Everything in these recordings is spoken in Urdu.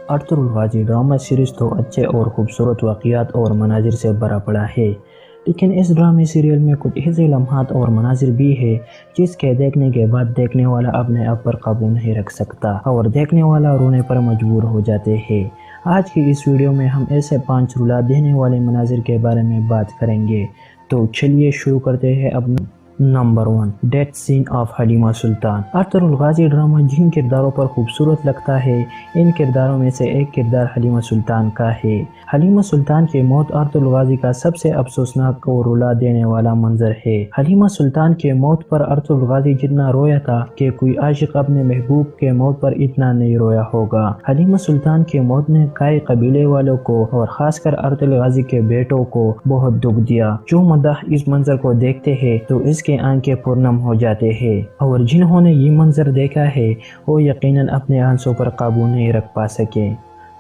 ارطغرل غازی ڈرامہ سیریز تو اچھے اور خوبصورت واقعات اور مناظر سے بھرا پڑا ہے، لیکن اس ڈرامے سیریل میں کچھ ایسے لمحات اور مناظر بھی ہے جس کے دیکھنے کے بعد دیکھنے والا اپنے آپ پر قابو نہیں رکھ سکتا اور دیکھنے والا رونے پر مجبور ہو جاتے ہیں۔ آج کی اس ویڈیو میں ہم ایسے 5 رلا دینے والے مناظر کے بارے میں بات کریں گے، تو چلیے شروع کرتے ہیں اپنا۔ Number 1، death scene of Halime Sultan. Ertugrul Ghazi drama جن کرداروں پر خوبصورت لگتا ہے، ان کرداروں میں سے ایک کردار حلیمہ سلطان کا ہے۔ حلیمہ سلطان کی موت ارطغرل غازی کا سب سے افسوسناک اور رلا دینے والا منظر ہے۔ حلیمہ سلطان کی موت پر ارطغرل غازی جتنا رویا تھا کہ کوئی عاشق اپنے محبوب کے موت پر اتنا نہیں رویا ہوگا۔ حلیمہ سلطان کی موت نے کئی قبیلے والوں کو اور خاص کر ارطغرل غازی کے بیٹوں کو بہت دکھ دیا۔ جو مداح اس منظر کو دیکھتے ہیں تو اس کے آنکھیں پرنم ہو جاتے ہیں، اور جنہوں نے یہ منظر دیکھا ہے وہ یقیناً اپنے آنسوں پر قابو نہیں رکھ پا سکے۔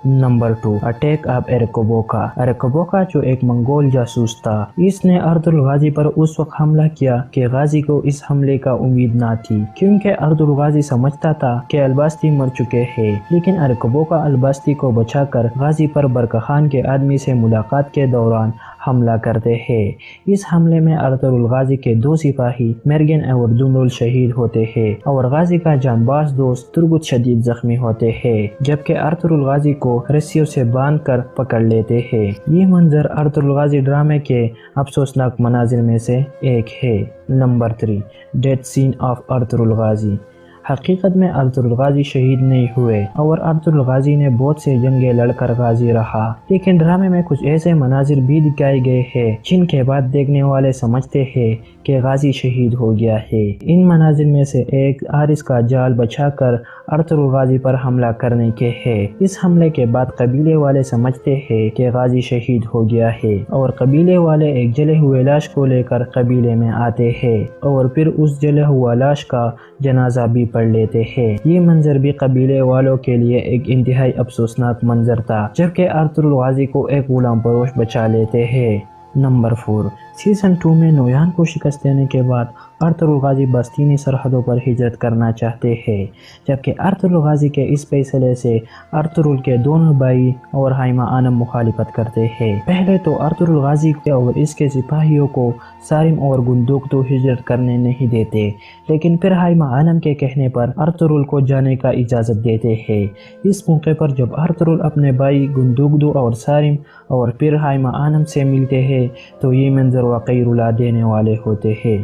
نمبر 2، اٹیک آف ارکبوکا۔ ارکبوکا جو ایک منگول جاسوس تھا، اس نے ارطغرل غازی پر اس وقت حملہ کیا کہ غازی کو اس حملے کا امید نہ تھی، کیونکہ ارطغرل غازی سمجھتا تھا کہ الباستی مر چکے ہیں، لیکن ارکبوکا الباستی کو بچا کر غازی پر برقع خان کے آدمی سے ملاقات کے دوران حملہ کرتے ہیں۔ اس حملے میں ارطغرل غازی کے 2 سپاہی مرگن اور دمرل شہید ہوتے ہیں اور غازی کا جانباز دوست ترگت شدید زخمی ہوتے ہیں، جبکہ ارطغرل غازی کو رسیوں سے باندھ کر پکڑ لیتے ہیں۔ یہ منظر ارطغرل غازی ڈرامے کے افسوسناک مناظر میں سے ایک ہے۔ Number 3، death scene of Ertugrul Ghazi. حقیقت میں ارطغرل غازی شہید نہیں ہوئے اور ارطغرل غازی نے بہت سے جنگیں لڑ کر غازی رہا، لیکن ڈرامے میں کچھ ایسے مناظر بھی دکھائے گئے ہیں جن کے بعد دیکھنے والے سمجھتے ہیں کہ غازی شہید ہو گیا ہے۔ ان مناظر میں سے ایک حارث کا جال بچھا کر ارطغرل غازی پر حملہ کرنے کے ہے۔ اس حملے کے بعد قبیلے والے سمجھتے ہیں کہ غازی شہید ہو گیا ہے اور قبیلے والے ایک جلے ہوئے لاش کو لے کر قبیلے میں آتے ہیں اور پھر اس جلے ہوا لاش کا جنازہ بھی پڑھ لیتے ہیں۔ یہ منظر بھی قبیلے والوں کے لیے ایک انتہائی افسوسناک منظر تھا، جبکہ ارطغرل غازی کو ایک غلام فروش بچا لیتے ہیں۔ نمبر 4، سیزن 2 میں نویان کو شکست دینے کے بعد ارطغرل غازی باستینی سرحدوں پر ہجرت کرنا چاہتے ہیں، جبکہ ارطغرل غازی کے اس فیصلے سے ارطغرل کے دونوں بھائی اور حائمہ آنم مخالفت کرتے ہیں۔ پہلے تو ارطغرل غازی اور اس کے سپاہیوں کو سارم اور گندوک تو ہجرت کرنے نہیں دیتے، لیکن پھر حائمہ آنم کے کہنے پر ارطغرل کو جانے کا اجازت دیتے ہیں۔ اس موقع پر جب ارطغرل اپنے بھائی گندوکدو اور سارم اور پھر حائمہ آنم سے ملتے ہیں تو یہ منظر واقعی رلا دینے والے ہوتے ہیں۔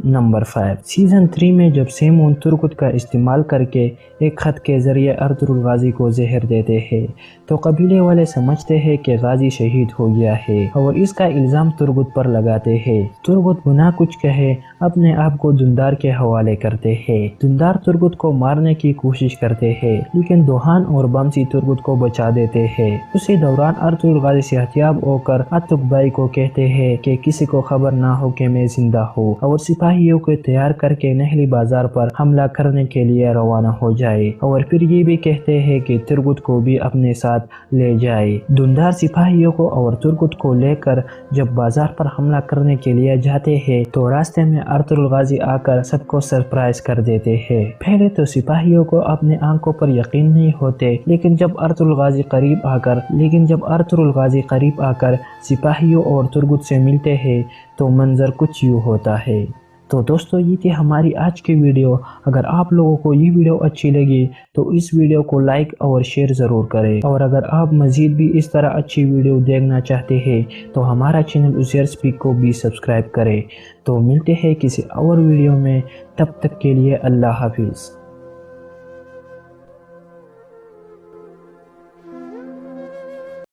نمبر 5، سیزن 3 میں جب سیمون ترگت کا استعمال کر کے ایک خط کے ذریعے ارطغرل غازی کو زہر دیتے ہیں تو قبیلے والے سمجھتے ہیں کہ غازی شہید ہو گیا ہے اور اس کا الزام ترگت پر لگاتے ہیں۔ ترگت بنا کچھ کہے اپنے آپ کو دھندار کے حوالے کرتے ہیں۔ دھندار ترگت کو مارنے کی کوشش کرتے ہیں، لیکن دوہان اور بامسی ترگت کو بچا دیتے ہیں۔ اسی دوران ارطغرل غازی صحتیاب ہو کر اتک بھائی کو کہتے ہیں کہ کسی کو خبر نہ ہو کہ میں زندہ ہوں اور سپاہیوں کو تیار کر کے نہلی بازار پر حملہ کرنے کے لیے روانہ ہو جائے، اور پھر یہ بھی کہتے ہیں کہ ترگت کو بھی اپنے ساتھ لے جائے۔ دھندار سپاہیوں کو اور ترگت کو لے کر جب بازار پر حملہ کرنے کے لیے جاتے ہیں تو راستے میں ارطغرل غازی آ کر سب کو سرپرائز کر دیتے ہیں۔ پہلے تو سپاہیوں کو اپنے آنکھوں پر یقین نہیں ہوتے، لیکن جب ارطغرل غازی قریب آ کر سپاہیوں اور ترگت سے ملتے ہیں تو منظر کچھ یوں ہوتا ہے۔ تو دوستو، یہ تھی ہماری آج کی ویڈیو۔ اگر آپ لوگوں کو یہ ویڈیو اچھی لگی تو اس ویڈیو کو لائک اور شیئر ضرور کریں، اور اگر آپ مزید بھی اس طرح اچھی ویڈیو دیکھنا چاہتے ہیں تو ہمارا چینل عزیر سپیک کو بھی سبسکرائب کریں۔ تو ملتے ہیں کسی اور ویڈیو میں، تب تک کے لیے اللہ حافظ۔